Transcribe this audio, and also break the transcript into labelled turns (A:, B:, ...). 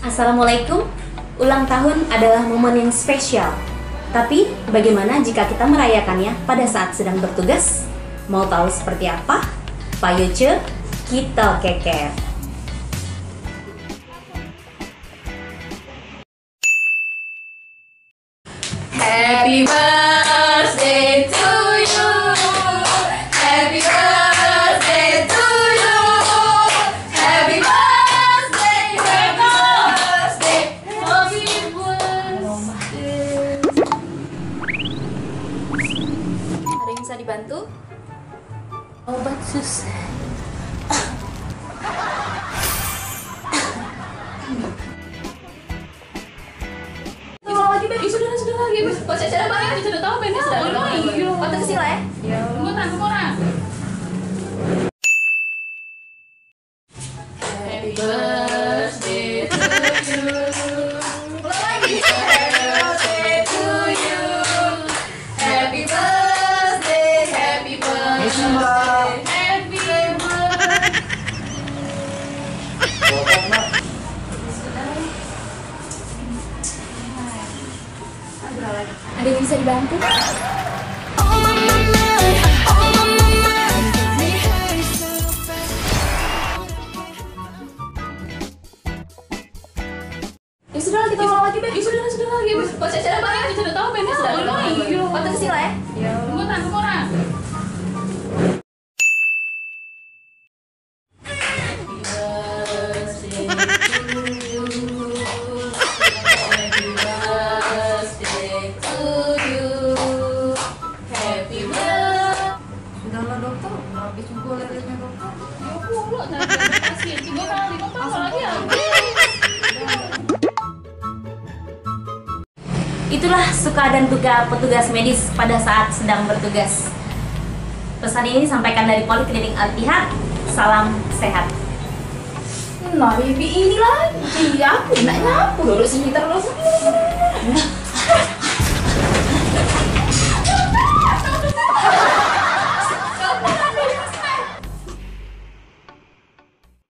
A: Assalamualaikum. Ulang tahun adalah momen yang spesial. Tapi bagaimana jika kita merayakannya pada saat sedang bertugas? Mau tahu seperti apa? Payo ce, kita keker.
B: Happy birthday to you. Happy birthday to you. Happy birthday, happy birthday, happy birthday.
A: Ada yang bisa dibantu?
B: Obat susah. Sudah lagi, Beb. Kok saya banyak sudah tahu Ben sudah lagi.
A: Foto ke sila ya?
B: Ya, tunggu. Happy birthday to you. Ulang lagi. Happy birthday to you. Happy birthday, happy birthday. Happy birthday.
A: Ada yang bisa dibantu? Ya sudah, kita ulang lagi, Beb.
B: Sudah lagi, Beb. Kok saya banyak sudah tahu Ben sudah lagi.
A: Foto ke sila ya?
B: Ya, tunggu.
C: Udahlah dokter, habis juga lelehnya dokter.
B: Ya pula, nanti pasien 3 kali, dokter lagi habis.
A: Itulah suka dan duka petugas medis pada saat sedang bertugas. Pesan ini disampaikan dari Poliklinik Al-Ittihad. Salam sehat.
C: Nah, bibi ini lagi. Aku nak nyapu, duduk sini terus.